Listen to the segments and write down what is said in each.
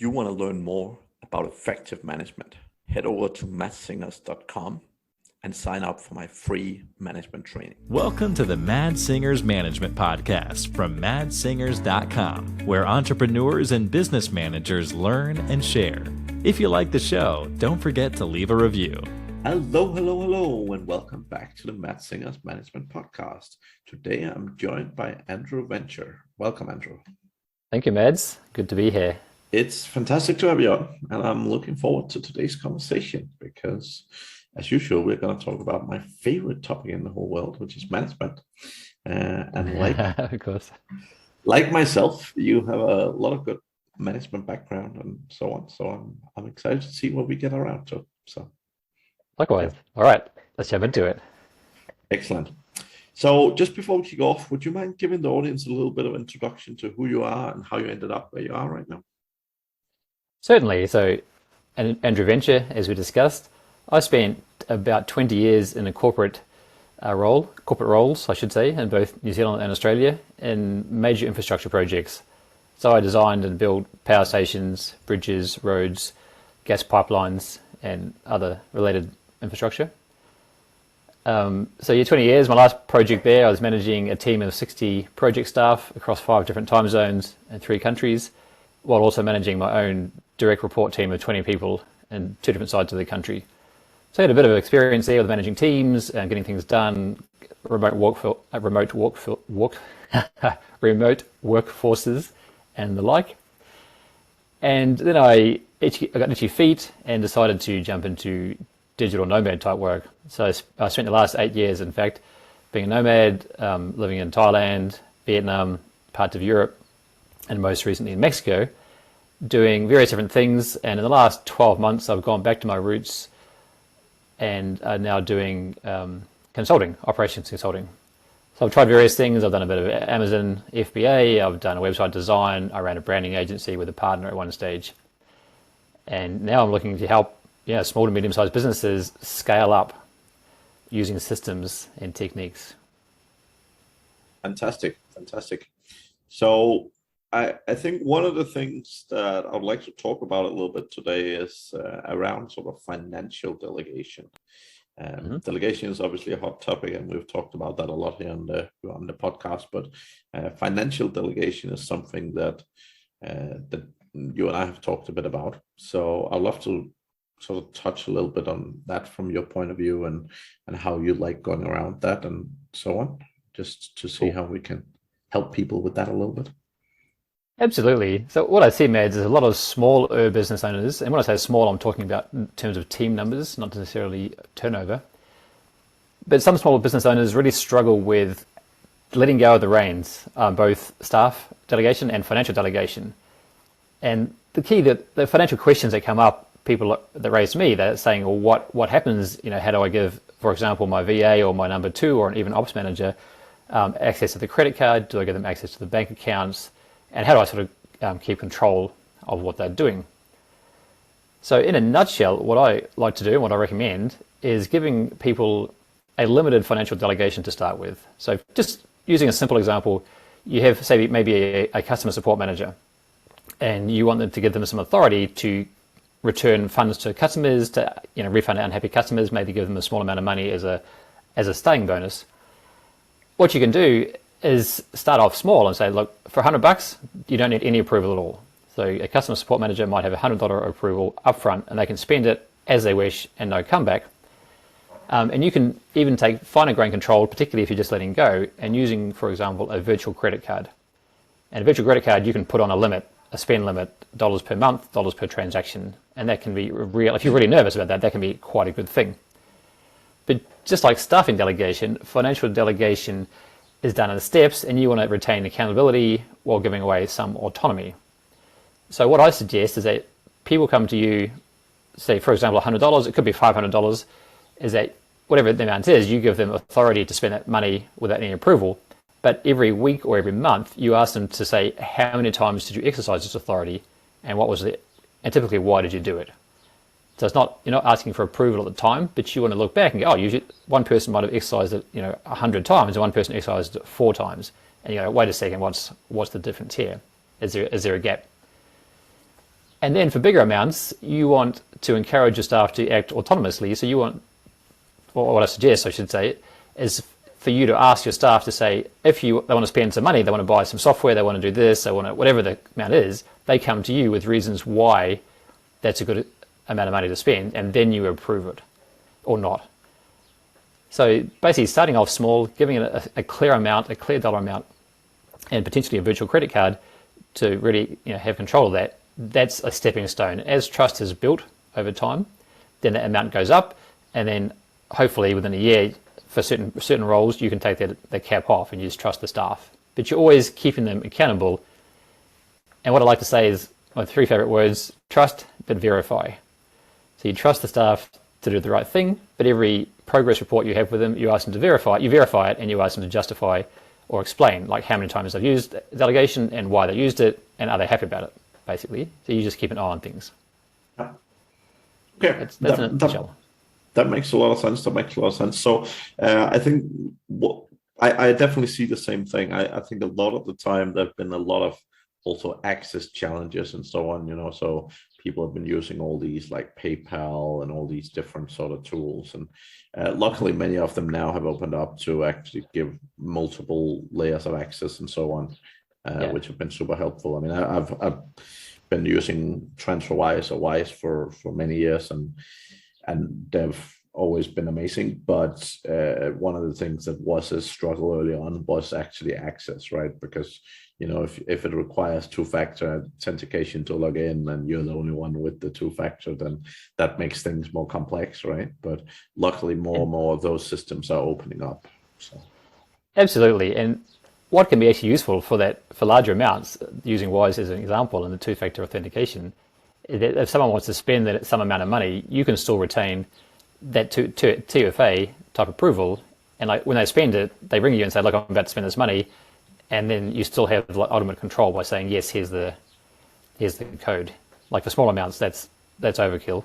you want to learn more about effective management, head over to mattsingers.com and sign up for my free management training. Welcome to the Mad Singers Management Podcast from madsingers.com, where entrepreneurs and business managers learn and share. If you like the show, don't forget to leave a review. Hello, and welcome back to the Mad Singers Management Podcast. Today I'm joined by Andrew Venture. Welcome, Andrew. Thank you, Mads. Good to be here. It's fantastic to have you on, and I'm looking forward to today's conversation because, as usual, we're going to talk about my favorite topic in the whole world, which is management. And of course, like myself, you have a lot of good management background and so on. So I'm excited to see what we get around to. So, likewise. Yeah. All right, let's jump into it. Excellent. So just before we kick off, would you mind giving the audience a little bit of introduction to who you are and how you ended up where you are right now? Certainly. So, Andrew Venture, as we discussed, I spent about 20 years in a corporate roles, I should say, in both New Zealand and Australia, in major infrastructure projects. So I designed and built power stations, bridges, roads, gas pipelines, and other related infrastructure. So 20 years, my last project there, I was managing a team of 60 project staff across 5 different time zones and 3 countries, while also managing my own direct report team of 20 people in 2 different sides of the country. So I had a bit of experience there with managing teams and getting things done, remote workforces and the like. And then I got itchy feet and decided to jump into digital nomad type work. So I spent the last 8 years, in fact, being a nomad, living in Thailand, Vietnam, parts of Europe, and most recently in Mexico, doing various different things. And in the last 12 months, I've gone back to my roots and are now doing consulting, operations consulting. So I've tried various things. I've done a bit of Amazon FBA. I've done a website design. I ran a branding agency with a partner at one stage. And now I'm looking to help small to medium-sized businesses scale up using systems and techniques. Fantastic. So I think one of the things that I'd like to talk about a little bit today is around sort of financial delegation. Delegation is obviously a hot topic, and we've talked about that a lot here on the podcast. But financial delegation is something that you and I have talked a bit about. So I'd love to sort of touch a little bit on that from your point of view and how you like going around that and so on, just to see how we can help people with that a little bit. Absolutely. So what I see, Mads, is a lot of smaller business owners, and when I say small, I'm talking about in terms of team numbers, not necessarily turnover. But some smaller business owners really struggle with letting go of the reins, both staff delegation and financial delegation. And the key, the financial questions that come up, people that raise to me, they're saying, well, what happens, how do I give, for example, my VA or my number 2 or even ops manager access to the credit card? Do I give them access to the bank accounts? And how do I sort of keep control of what they're doing? So in a nutshell, what I like to do and what I recommend is giving people a limited financial delegation to start with. So just using a simple example, you have, say, maybe a customer support manager, and you want them to give them some authority to return funds to customers, to refund unhappy customers, maybe give them a small amount of money as a starting bonus. What you can do is start off small and say, look, for $100, you don't need any approval at all. So a customer support manager might have a $100 approval upfront, and they can spend it as they wish and no comeback. And you can even take finer grain control, particularly if you're just letting go, and using, for example, a virtual credit card. And a virtual credit card, you can put on a spend limit, dollars per month, dollars per transaction. And that can be real. If you're really nervous about that, that can be quite a good thing. But just like staffing delegation, financial delegation is done in steps, and you want to retain accountability while giving away some autonomy. So what I suggest is that people come to you, say, for example, $100, it could be $500, is that whatever the amount is, you give them authority to spend that money without any approval. But every week or every month, you ask them to say, how many times did you exercise this authority, and what was it, and typically, why did you do it? So it's not, you're not asking for approval at the time, but you want to look back and go, usually one person might have exercised it, 100 times, and one person exercised it 4 times. And you go, wait a second, what's the difference here? Is there a gap? And then for bigger amounts, you want to encourage your staff to act autonomously. So you want, or what I suggest, I should say, is for you to ask your staff to say, if they want to spend some money, they want to buy some software, they want to do this, they want to, whatever the amount is, they come to you with reasons why that's a good amount of money to spend, and then you approve it or not. So basically starting off small, giving it a clear amount, a clear dollar amount, and potentially a virtual credit card to really have control of that. That's a stepping stone. As trust is built over time, then that amount goes up, and then hopefully within a year, for certain roles, you can take the cap off and you just trust the staff. But you're always keeping them accountable. And what I like to say is my 3 favorite words: trust, but verify. So you trust the staff to do the right thing, but every progress report you have with them, you ask them to verify. You verify it, and you ask them to justify or explain, like how many times they've used Delegation and why they used it, and are they happy about it, basically. So you just keep an eye on things. Okay, that's in a nutshell. That makes a lot of sense. So I think I definitely see the same thing. I think a lot of the time there have been a lot of also access challenges and so on, so people have been using all these like PayPal and all these different sort of tools. And luckily, many of them now have opened up to actually give multiple layers of access and so on, which have been super helpful. I mean, I've been using TransferWise or Wise for many years, and they've always been amazing. But one of the things that was a struggle early on was actually access, right? Because if it requires 2-factor authentication to log in and you're the only one with the 2-factor, then that makes things more complex, right? But luckily, more and more of those systems are opening up. So. Absolutely. And what can be actually useful for larger amounts, using Wise as an example, and the 2-factor authentication, is that if someone wants to spend some amount of money, you can still retain that 2FA type approval. And like when they spend it, they ring you and say, look, I'm about to spend this money. And then you still have ultimate control by saying, yes, here's the code. Like for small amounts, that's overkill.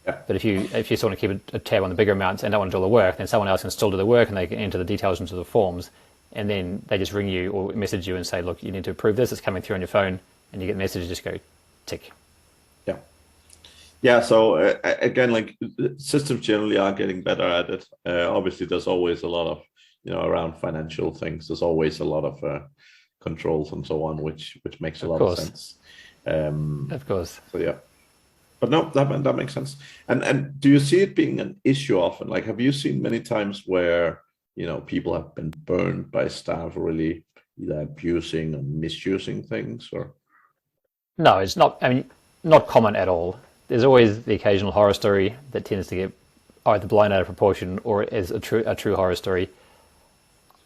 Yeah. But if you sort of keep a tab on the bigger amounts and don't want to do all the work, then someone else can still do the work, and they can enter the details into the forms. And then they just ring you or message you and say, look, you need to approve this. It's coming through on your phone. And you get the message, just go tick. Yeah. Yeah. So again, like systems generally are getting better at it. Obviously, there's always a lot of, around financial things, there's always a lot of controls and so on, which makes a lot of sense. Of course. So yeah, but no, that makes sense. And do you see it being an issue often? Like, have you seen many times where people have been burned by staff really either abusing or misusing things? Or no, it's not. I mean, not common at all. There's always the occasional horror story that tends to get either blown out of proportion or is a true horror story.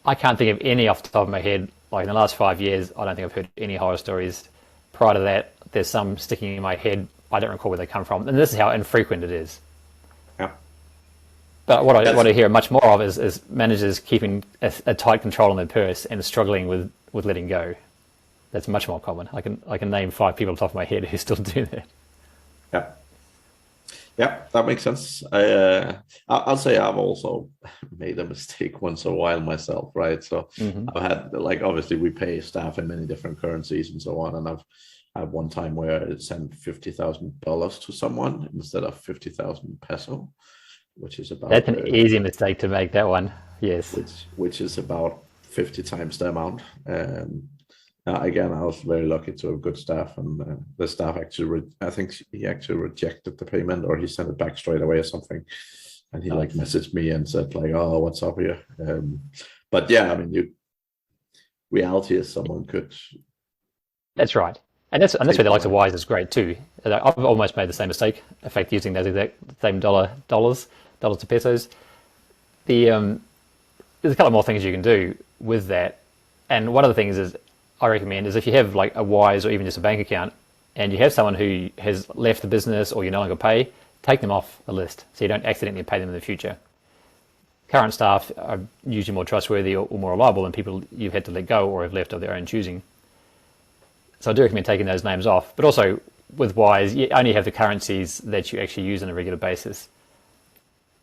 I can't think of any off the top of my head. Like in the last 5 years, I don't think I've heard any horror stories. Prior to that, there's some sticking in my head. I don't recall where they come from. And this is how infrequent it is. Yeah. But what I hear much more of is managers keeping a tight control on their purse and struggling with letting go. That's much more common. I can name 5 people off the top of my head who still do that. Yeah. Yeah, that makes sense. I'll say I've also made a mistake once in a while myself, right? So I've had, like, obviously we pay staff in many different currencies and so on. And I've had one time where I sent $50,000 to someone instead of 50,000 peso, which is about... That's an easy mistake to make, that one. Yes. Which is about 50 times the amount. Again, I was very lucky to have good staff, and the staff actually, I think he actually rejected the payment, or he sent it back straight away or something. And he like messaged me and said like, "Oh, what's up here?" But yeah, I mean, reality is someone could. That's right, and that's where the likes of Wise is great too. I've almost made the same mistake. In fact, using those exact same dollars to pesos. There's a couple more things you can do with that, and one of the things is, I recommend, is if you have like a Wise or even just a bank account and you have someone who has left the business or you no longer pay, take them off the list so you don't accidentally pay them in the future. Current staff are usually more trustworthy or more reliable than people you've had to let go or have left of their own choosing. So I do recommend taking those names off. But also with Wise, you only have the currencies that you actually use on a regular basis.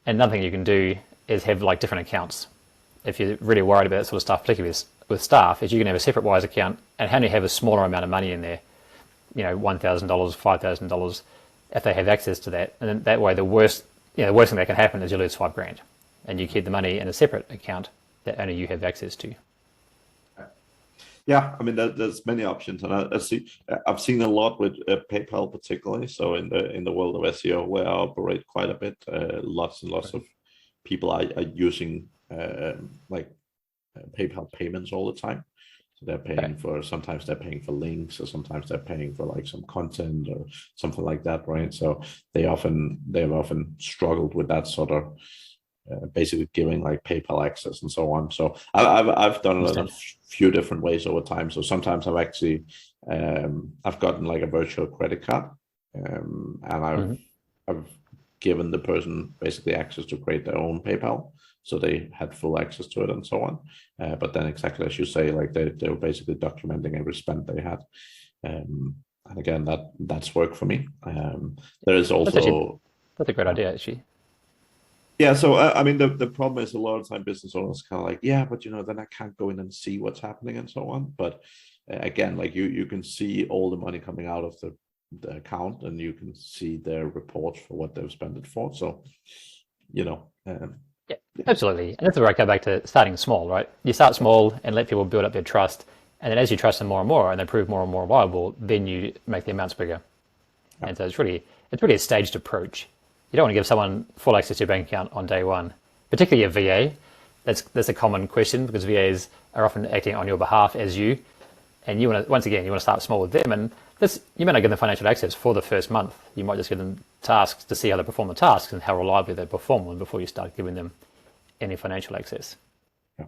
And another thing you can do is have like different accounts. If you're really worried about that sort of stuff, particularly with staff, is you can have a separate Wise account and only have a smaller amount of money in there. $1,000, $5,000 if they have access to that. And then that way, the worst thing that can happen is you lose $5,000, and you keep the money in a separate account that only you have access to. Yeah, I mean, there's many options, and I've seen a lot with PayPal particularly. So in the world of SEO, where I operate quite a bit, lots and lots of people are using PayPal payments all the time. So they're paying sometimes they're paying for links, or sometimes they're paying for like some content or something like that, right? So they've often struggled with that sort of basically giving like PayPal access and so on. So I've done it in a few different ways over time. So sometimes I've actually I've gotten like a virtual credit card, and I've given the person basically access to create their own PayPal, so they had full access to it and so on. But then exactly as you say, like they were basically documenting every spend they had. And again, that's worked for me. There is also that's a great idea, actually. Yeah, so I mean, the problem is a lot of time business owners kind of like, yeah, but then I can't go in and see what's happening and so on. But again, like you can see all the money coming out of the account, and you can see their reports for what they've spent it for. So, yeah, absolutely. And that's where I go back to starting small, right? You start small and let people build up their trust. And then as you trust them more and more, and they prove more and more viable, then you make the amounts bigger. Yeah. And so it's really a staged approach. You don't want to give someone full access to your bank account on day one, particularly a VA. That's a common question, because VAs are often acting on your behalf as you, and you want to start small with them. And you may not give them financial access for the first month. You might just give them tasks to see how they perform the tasks and how reliably they perform them before you start giving them any financial access. Yeah.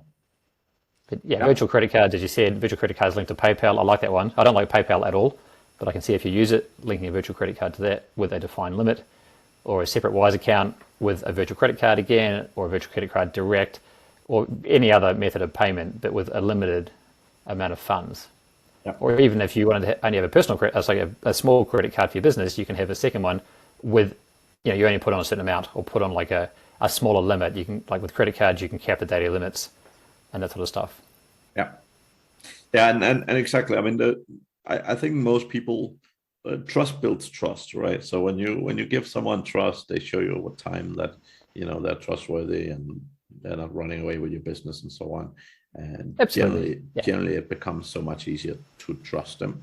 But virtual credit cards, as you said, virtual credit cards linked to PayPal. I like that one. I don't like PayPal at all, but I can see if you use it, linking a virtual credit card to that with a defined limit, or a separate Wise account with a virtual credit card again, or a virtual credit card direct, or any other method of payment, but with a limited amount of funds. Yep. Or even if you wanted to only have a personal credit, like a small credit card for your business, you can have a second one with, you only put on a certain amount, or put on like a smaller limit. You can, like with credit cards, you can cap the daily limits and that sort of stuff. Yeah, and exactly. I mean, I think most people. Trust builds trust, right? So when you give someone trust, they show you over time that they're trustworthy and they're not running away with your business and so on. And generally it becomes so much easier to trust them.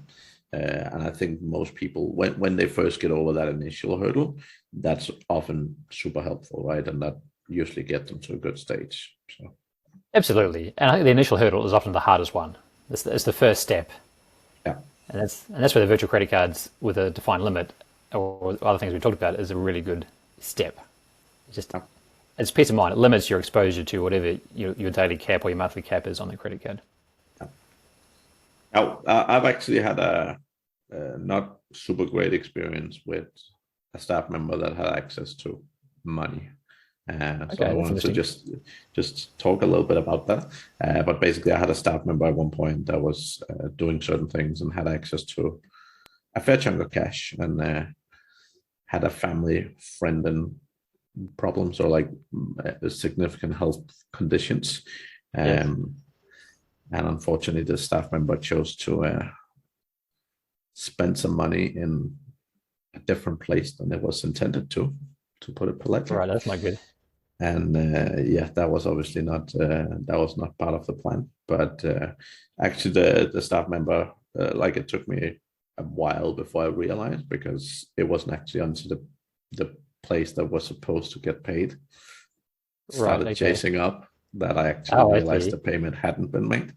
And I think most people, when they first get over that initial hurdle, that's often super helpful, right? And that usually gets them to a good stage. So. Absolutely, and I think the initial hurdle is often the hardest one. It's the first step. Yeah. And that's where the virtual credit cards with a defined limit, or other things we talked about, is a really good step. It's peace of mind. It limits your exposure to whatever your daily cap or your monthly cap is on the credit card. Now, I've actually had a not super great experience with a staff member that had access to money. So I wanted to just talk a little bit about that. But basically, I had a staff member at one point that was doing certain things and had access to a fair chunk of cash, and had a family friend and problems, or like significant health conditions. And unfortunately, the staff member chose to spend some money in a different place than it was intended to put it politely. Right, that's not good. And that was obviously not part of the plan. But actually, the staff member, it took me a while before I realized, because it wasn't actually onto the place that was supposed to get paid. Started chasing up that I actually realized the payment hadn't been made.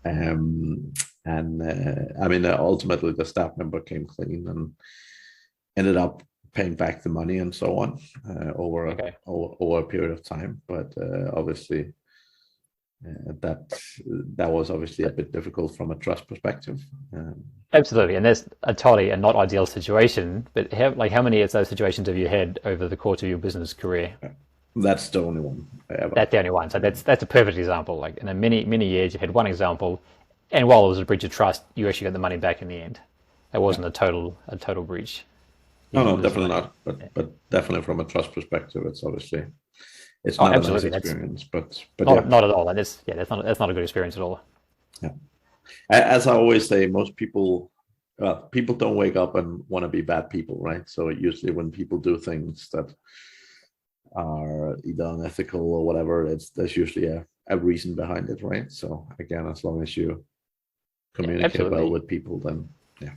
I mean, ultimately the staff member came clean and ended up paying back the money and so on over a period of time. But obviously, that was obviously a bit difficult from a trust perspective. Absolutely, and that's totally a not ideal situation. But how many of those situations have you had over the course of your business career? That's the only one ever. That's the only one. So that's a perfect example. Like in many years, you had one example, and while it was a breach of trust, you actually got the money back in the end. It wasn't a total breach. No, definitely not. But definitely from a trust perspective, it's obviously not a nice experience. But not at all. And that's not a good experience at all. Yeah. As I always say, most people Well, people don't wake up and want to be bad people, right? So usually when people do things that are either unethical or whatever, there's usually a reason behind it, right? So again, as long as you communicate well with people, then yeah.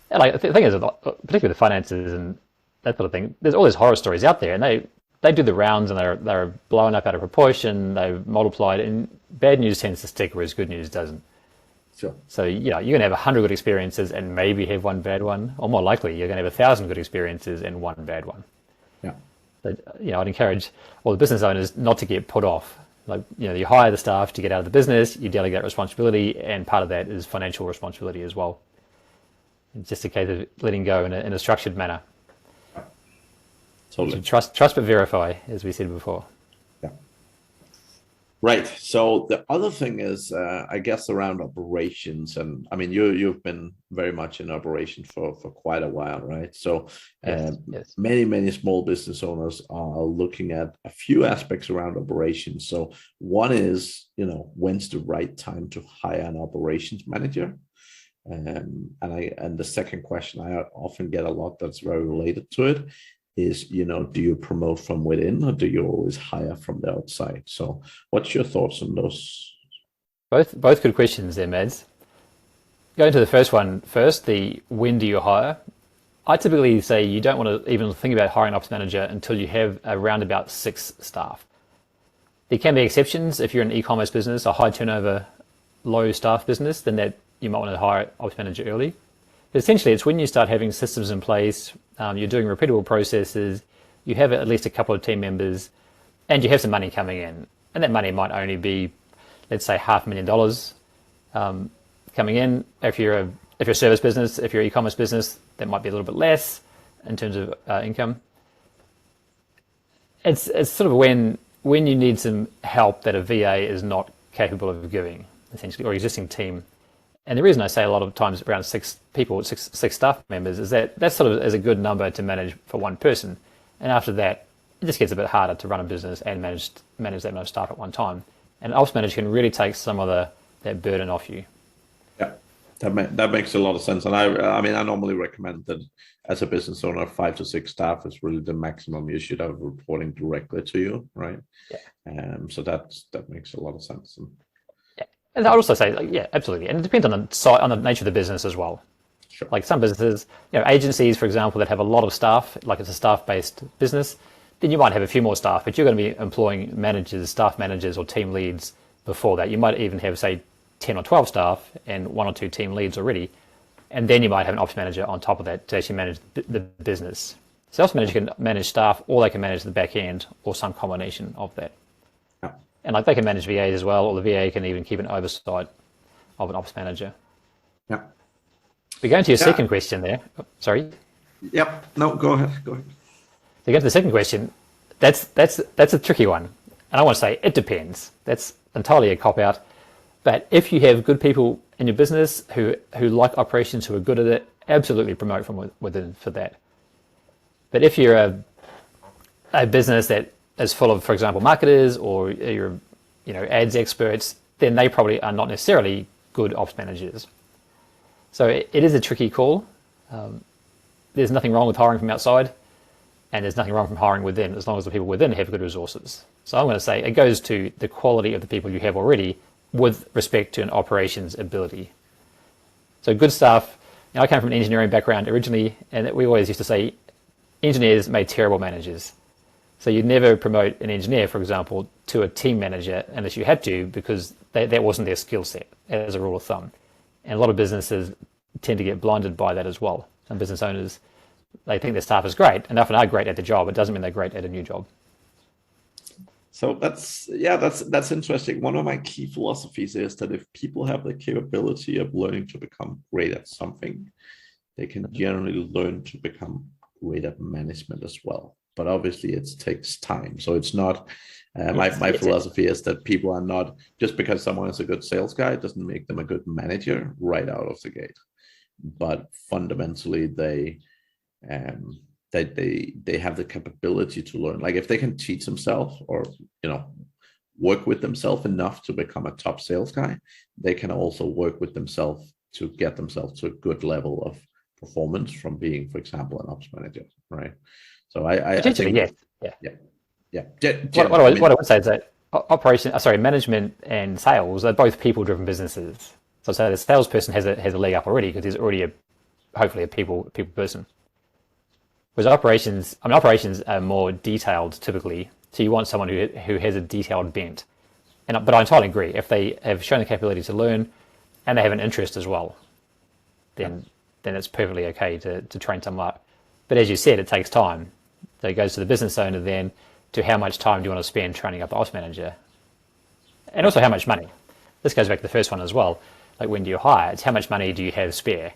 Yeah, like the thing is, particularly the finances and that sort of thing, there's all these horror stories out there, and they do the rounds, and they're blown up out of proportion. They've multiplied, and bad news tends to stick, whereas good news doesn't. Sure. So you're going to have 100 good experiences and maybe have one bad one, or more likely, you're going to have 1,000 good experiences and one bad one. Yeah. So, I'd encourage all the business owners not to get put off. Like, you hire the staff to get out of the business, you delegate responsibility, and part of that is financial responsibility as well. It's just a case of letting go in a structured manner. Totally. Trust but verify, as we said before. Yeah. Right. So the other thing is, I guess, around operations, and I mean, you've been very much in operation for quite a while, right? So Yes. many small business owners are looking at a few aspects around operations. So one is, when's the right time to hire an operations manager? And the second question I often get a lot that's very related to it is, do you promote from within, or do you always hire from the outside? So what's your thoughts on those? Both good questions there, Mads. Going to the first one first, the when do you hire? I typically say you don't want to even think about hiring an ops manager until you have around about 6 staff. There can be exceptions. If you're an e-commerce business, a high turnover, low staff business, then that you might want to hire an ops manager early. But essentially, it's when you start having systems in place, you're doing repeatable processes, you have at least a couple of team members, and you have some money coming in. And that money might only be, let's say, $500,000 coming in. If you're a service business, if you're an e-commerce business, that might be a little bit less in terms of income. It's sort of when you need some help that a VA is not capable of giving, essentially, or existing team. And the reason I say a lot of times around 6 people, six staff members, is that sort of is a good number to manage for one person. And after that, it just gets a bit harder to run a business and manage that much staff at one time. And an ops manager can really take some of that burden off you. Yeah, that makes a lot of sense. And I mean, I normally recommend that as a business owner, 5 to 6 staff is really the maximum you should have reporting directly to you, right? Yeah. So that makes a lot of sense. And I'd also say, yeah, absolutely. And it depends on the nature of the business as well. Sure. Like some businesses, agencies, for example, that have a lot of staff, like it's a staff-based business, then you might have a few more staff, but you're going to be employing managers, staff managers, or team leads before that. You might even have, say, 10 or 12 staff and 1 or 2 team leads already. And then you might have an ops manager on top of that to actually manage the business. So ops manager can manage staff, or they can manage the back end, or some combination of that. And like they can manage VAs as well, or the VA can even keep an oversight of an ops manager. Yeah. We're going to your second question there. Oh, sorry. Yep. No, go ahead. So go to the second question. That's a tricky one. And I want to say it depends. That's entirely a cop-out. But if you have good people in your business who like operations, who are good at it, absolutely promote from within for that. But if you're a business that is full of, for example, marketers, or you're, ads experts, then they probably are not necessarily good ops managers. So it is a tricky call. There's nothing wrong with hiring from outside, and there's nothing wrong from hiring within, as long as the people within have good resources. So I'm going to say it goes to the quality of the people you have already with respect to an operations ability. So good staff. I came from an engineering background originally, and we always used to say engineers made terrible managers. So you'd never promote an engineer, for example, to a team manager unless you had to, because that wasn't their skill set, as a rule of thumb. And a lot of businesses tend to get blinded by that as well. Some business owners, they think their staff is great, and often are great at the job. It doesn't mean they're great at a new job. So that's interesting. One of my key philosophies is that if people have the capability of learning to become great at something, they can generally learn to become great at management as well. But obviously it takes time. So it's not, my philosophy is that people are not, just because someone is a good sales guy, doesn't make them a good manager right out of the gate. But fundamentally they have the capability to learn. Like if they can teach themselves, or, work with themselves enough to become a top sales guy, they can also work with themselves to get themselves to a good level of performance from being, for example, an ops manager, right? So I think, yes. yeah. What I would say is that management and sales are both people-driven businesses. So I'd say the salesperson has a leg up already because he's already hopefully a people person. Whereas operations are more detailed typically. So you want someone who has a detailed bent. But I entirely agree. If they have shown the capability to learn and they have an interest as well, then it's perfectly okay to train someone up. But as you said, it takes time. So it goes to the business owner then to how much time do you want to spend training up the ops manager? And also how much money. This goes back to the first one as well. Like when do you hire? It's how much money do you have spare?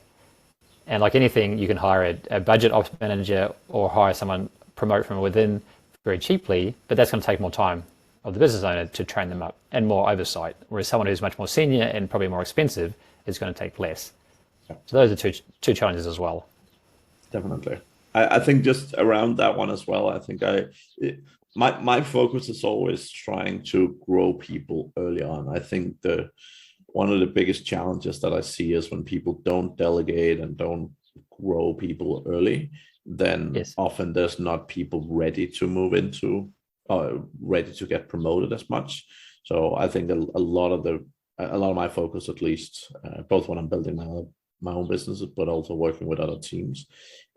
And like anything, you can hire a budget ops manager or hire someone, promote from within very cheaply, but that's going to take more time of the business owner to train them up and more oversight. Whereas someone who's much more senior and probably more expensive is going to take less. So those are two challenges as well. Definitely. I think just around that one as well, I think my focus is always trying to grow people early on. I think one of the biggest challenges that I see is when people don't delegate and don't grow people early, then often there's not people ready to move into, ready to get promoted as much. So I think a lot of my focus, at least, both when I'm building my own businesses, but also working with other teams,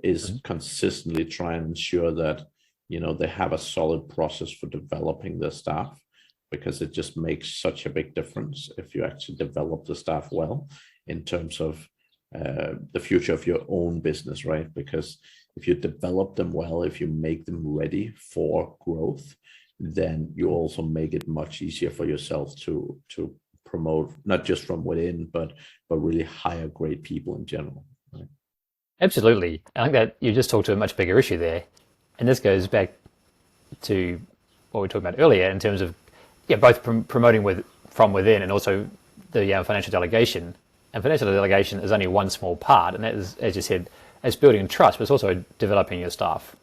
is consistently try and ensure that, they have a solid process for developing their staff, because it just makes such a big difference if you actually develop the staff well in terms of the future of your own business, right? Because if you develop them well, if you make them ready for growth, then you also make it much easier for yourself to promote, not just from within, but really hire great people in general. Right? Absolutely. I think that you just talked to a much bigger issue there. And this goes back to what we talked about earlier in terms of both promoting from within and also the financial delegation. And financial delegation is only one small part, and that is, as you said, it's building trust, but it's also developing your staff.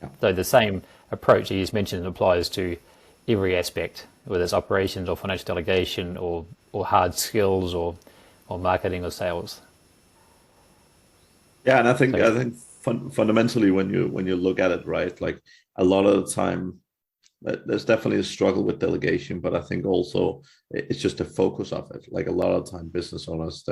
Yeah. So the same approach you just mentioned applies to every aspect, whether it's operations or financial delegation or hard skills or marketing or sales. Yeah, and I think fundamentally when you look at it, right, like a lot of the time, there's definitely a struggle with delegation, but I think also it's just a focus of it. Like a lot of the time, business owners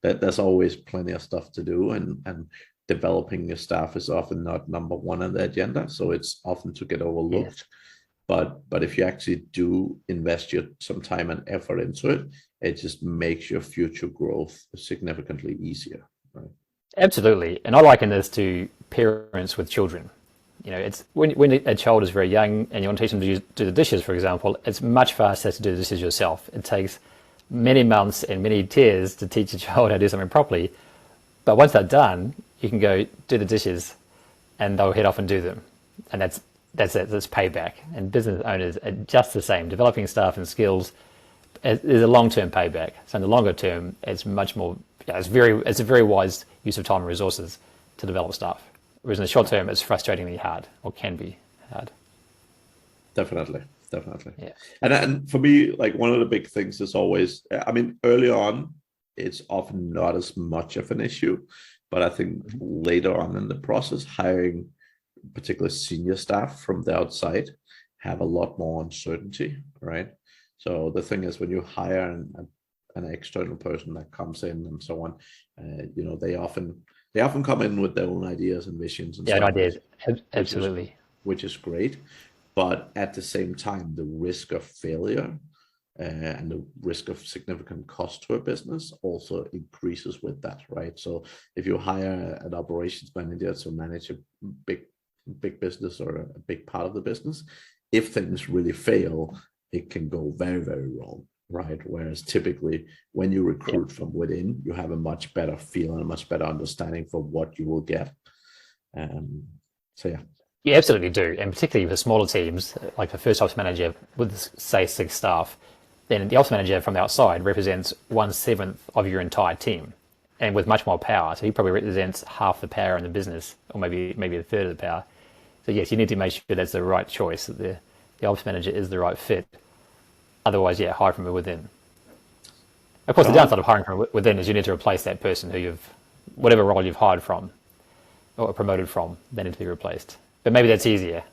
there's always plenty of stuff to do, and developing your staff is often not number one on the agenda, so it's often to get overlooked. Yes. But if you actually do invest some time and effort into it, it just makes your future growth significantly easier, right? Absolutely, and I liken this to parents with children. It's when a child is very young and you want to teach them to do the dishes, for example, it's much faster to do the dishes yourself. It takes many months and many tears to teach a child how to do something properly. But once they're done, you can go do the dishes and they'll head off and do them. And that's it, that's payback. And business owners are just the same. Developing staff and skills is a long-term payback. So in the longer term, it's much more, it's a very wise use of time and resources to develop staff. Whereas in the short term, it's frustratingly hard, or can be hard. Definitely. Yeah. And for me, like one of the big things is always, early on, it's often not as much of an issue, but I think later on in the process, hiring particularly senior staff from the outside have a lot more uncertainty, right? So the thing is, when you hire an external person that comes in and so on, they often come in with their own ideas and visions and stuff. Ideas, absolutely. Which is great, but at the same time, the risk of failure and the risk of significant cost to a business also increases with that, right? So if you hire an operations manager to manage a big business or a big part of the business, if things really fail, it can go very, very wrong. Right. Whereas typically when you recruit from within, you have a much better feel and a much better understanding for what you will get. You absolutely do. And particularly for smaller teams, like the first ops manager with, say, 6 staff, then the ops manager from the outside represents 1/7 of your entire team and with much more power. So he probably represents half the power in the business, or maybe a third of the power. So yes, you need to make sure that's the right choice, that the ops manager is the right fit. Otherwise, hire from within. Of course, the downside of hiring from within is you need to replace that person whatever role you've hired from or promoted from, they need to be replaced. But maybe that's easier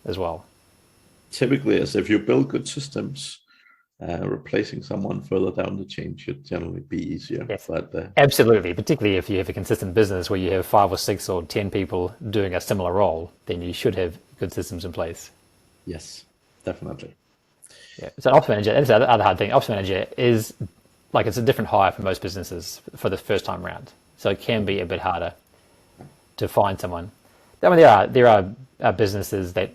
as well. Typically, as if you build good systems, replacing someone further down the chain should generally be easier. Yes, but absolutely. Particularly if you have a consistent business where you have 5 or 6 or 10 people doing a similar role, then you should have good systems in place. Yes, definitely. Yeah. So ops manager, that's the other hard thing. Ops manager is it's a different hire for most businesses for the first time round. So it can be a bit harder to find someone. I mean, there are businesses that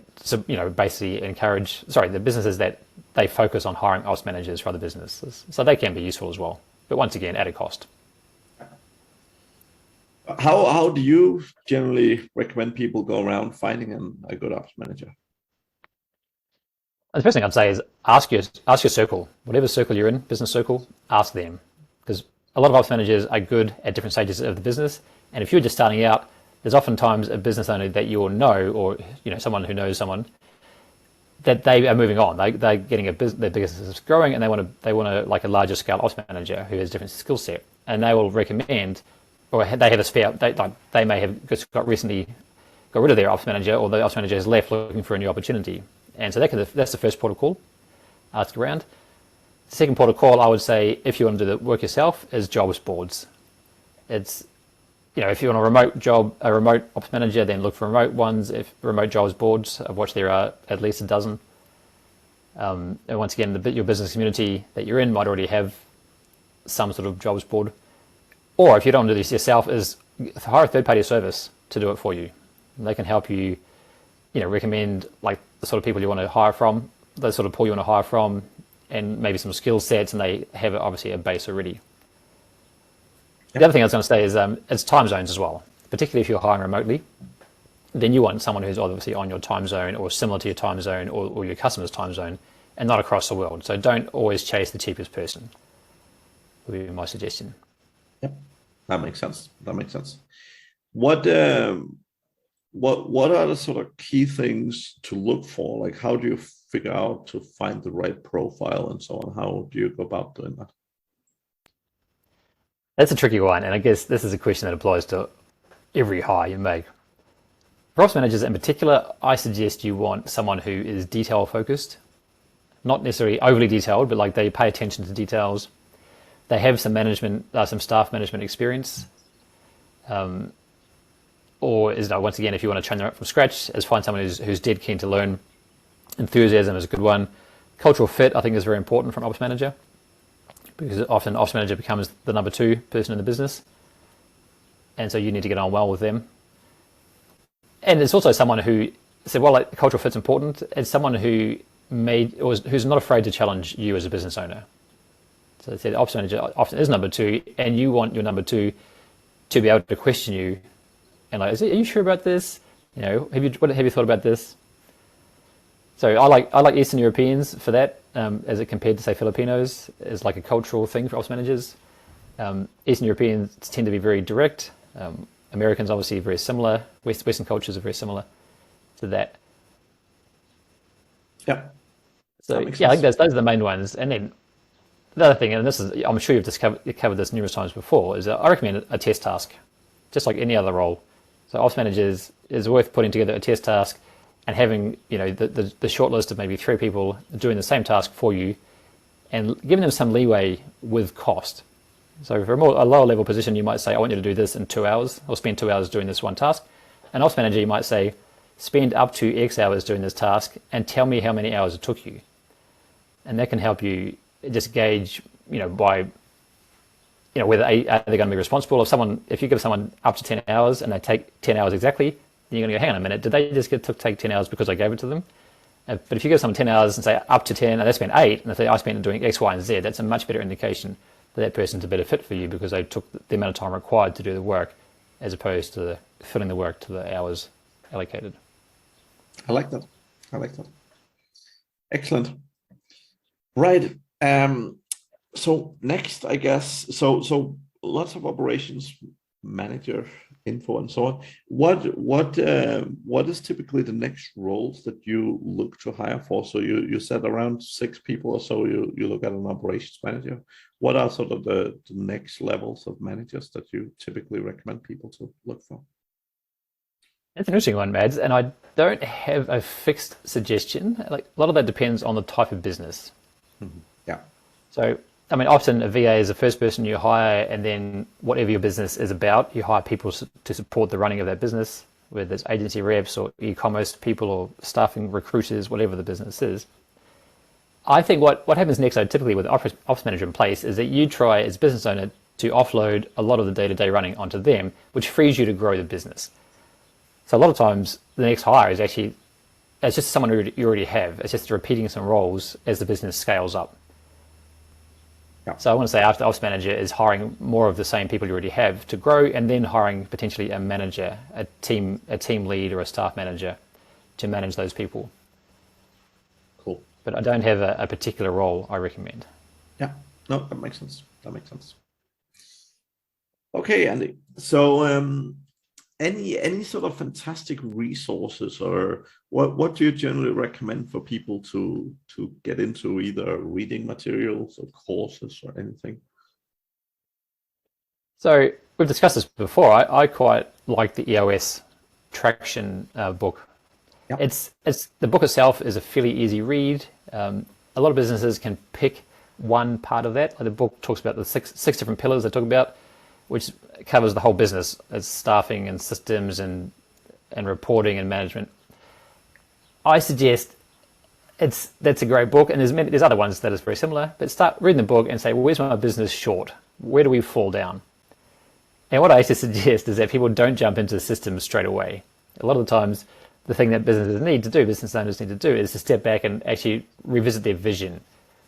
basically the businesses that they focus on hiring ops managers for other businesses. So they can be useful as well. But once again, at a cost. How do you generally recommend people go around finding a good ops manager? The first thing I'd say is ask your circle, whatever circle you're in, business circle, ask them, because a lot of ops managers are good at different stages of the business, and if you're just starting out, there's oftentimes a business owner that you'll know, or someone who knows someone, that they are moving on. They're getting their business is growing, and they want like a larger scale ops manager who has a different skill set, and they will recommend, or they have a spare. They may have just recently got rid of their ops manager, or the ops manager has left looking for a new opportunity. And so that's the first port of call. Ask around. The second port of call, I would say, if you want to do the work yourself, is jobs boards. It's, if you want a remote ops manager, then look for remote ones. If remote jobs boards, of which there are at least a dozen. And once again, your business community that you're in might already have some sort of jobs board. Or if you don't do this yourself, is hire a third-party service to do it for you. And they can help you, recommend like the sort of people you want to hire from, the sort of pool you want to hire from, and maybe some skill sets, and they have obviously a base already. The other thing I was going to say is it's time zones as well, particularly if you're hiring remotely. Then you want someone who's obviously on your time zone or similar to your time zone or your customer's time zone, and not across the world. So don't always chase the cheapest person, would be my suggestion. Yep, that makes sense. What are the sort of key things to look for? Like, how do you figure out to find the right profile and so on? How do you go about doing that? That's a tricky one, and I guess this is a question that applies to every hire you make. For ops managers in particular, I suggest you want someone who is detail focused, not necessarily overly detailed, but like they pay attention to details. They have some staff management experience. Or once again, if you want to train them up from scratch, is find someone who's dead keen to learn. Enthusiasm is a good one. Cultural fit, I think, is very important for an ops manager, because often ops manager becomes the number 2 person in the business, and so you need to get on well with them. And it's also someone who said, well, like, cultural fit's important. It's someone who's not afraid to challenge you as a business owner. So they said ops manager often is number 2, and you want your number 2 to be able to question you. And like, are you sure about this? Have you thought about this? So I like Eastern Europeans for that, as it compared to say Filipinos, is like a cultural thing for ops managers. Eastern Europeans tend to be very direct. Americans obviously very similar. Western cultures are very similar to that. Yeah. So yeah, I think those are the main ones. And then the other thing, and I'm sure you've covered this numerous times before, is I recommend a test task, just like any other role. So ops managers is worth putting together a test task and having the short list of maybe 3 people doing the same task for you, and giving them some leeway with cost. So for a lower level position, you might say, I want you to do this in 2 hours, or spend 2 hours doing this one task. An ops manager, you might say, spend up to X hours doing this task and tell me how many hours it took you. And that can help you just gauge, by whether are they going to be responsible. If you give someone up to 10 hours and they take 10 hours exactly, then you're going to go, hang on a minute, did they just take 10 hours because I gave it to them? But if you give someone 10 hours and say up to 10, and they spent 8, and they say I spent doing X, Y, and Z, that's a much better indication that person's a better fit for you, because they took the amount of time required to do the work, as opposed to filling the work to the hours allocated. I like that. Excellent. Right. So next, I guess, so lots of operations manager info and so on. What is typically the next roles that you look to hire for? So you said around 6 people or so. You look at an operations manager. What are sort of the next levels of managers that you typically recommend people to look for? That's an interesting one, Mads, and I don't have a fixed suggestion. Like a lot of that depends on the type of business. Mm-hmm. Yeah. So, I mean, often a VA is the first person you hire, and then whatever your business is about, you hire people to support the running of that business, whether it's agency reps or e-commerce people or staffing recruiters, whatever the business is. I think what happens next, though, typically with the ops manager in place, is that you try as business owner to offload a lot of the day-to-day running onto them, which frees you to grow the business. So a lot of times the next hire is actually, it's just someone who you already have. It's just repeating some roles as the business scales up. Yeah. So I want to say after ops manager is hiring more of the same people you already have to grow, and then hiring potentially a manager, a team lead or a staff manager to manage those people. Cool. But I don't have a particular role I recommend. Yeah, no, that makes sense. Okay, Andy. So any sort of fantastic resources, or what do you generally recommend for people to get into, either reading materials or courses or anything? So we've discussed this before. I quite like the EOS traction book. Yep. It's the book itself is a fairly easy read. A lot of businesses can pick one part of that. Like the book talks about the six different pillars they talk about, which covers the whole business as staffing and systems and reporting and management. I suggest that's a great book, and there's other ones that is very similar, but start reading the book and say, well, where's my business short? Where do we fall down? And what I actually suggest is that people don't jump into the systems straight away. A lot of the times, the thing that businesses need to do, business owners need to do, is to step back and actually revisit their vision,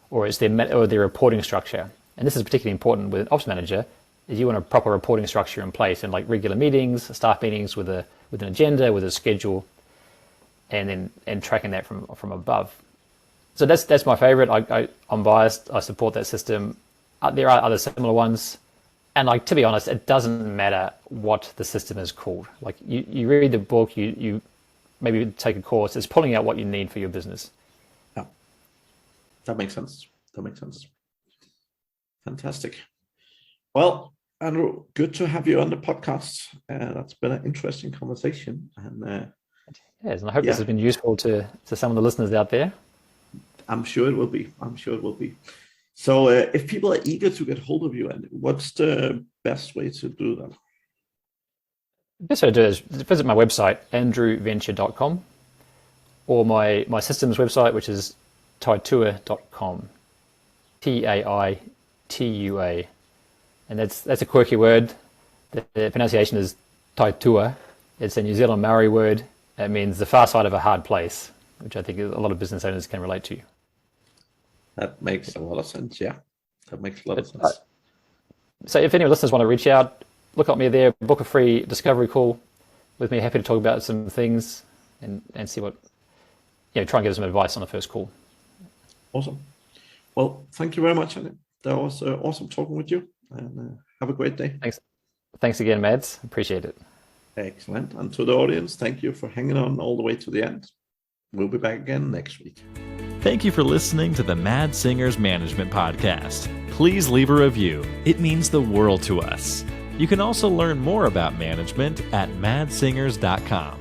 or it's their reporting structure. And this is particularly important with an ops manager, is you want a proper reporting structure in place, and like regular meetings, staff meetings with an agenda, with a schedule, and tracking that from above. So that's my favorite. I'm biased. I support that system. There are other similar ones, and like, to be honest, it doesn't matter what the system is called. Like you read the book, you maybe take a course. It's pulling out what you need for your business. Yeah, that makes sense. Fantastic. Well, Andrew, good to have you on the podcast. That's been an interesting conversation, and yes, and I hope this has been useful to some of the listeners out there. I'm sure it will be. So, if people are eager to get hold of you, Andy, what's the best way to do that? The best way to do it is visit my website, andrewventure.com, or my systems website, which is taitua.com, Taitua. And that's a quirky word. The pronunciation is Taitua. It's a New Zealand Maori word. It means the far side of a hard place, which I think a lot of business owners can relate to. That makes a lot of sense. Yeah, that makes a lot of sense. So if any listeners want to reach out, look up me there, book a free discovery call with me. Happy to talk about some things and see what, try and give some advice on the first call. Awesome. Well, thank you very much, Andy. That was awesome talking with you. And have a great day. Thanks again, Mads. Appreciate it. Excellent. And to the audience, thank you for hanging on all the way to the end. We'll be back again next week. Thank you for listening to the Mad Singers Management Podcast. Please leave a review. It means the world to us. You can also learn more about management at madsingers.com.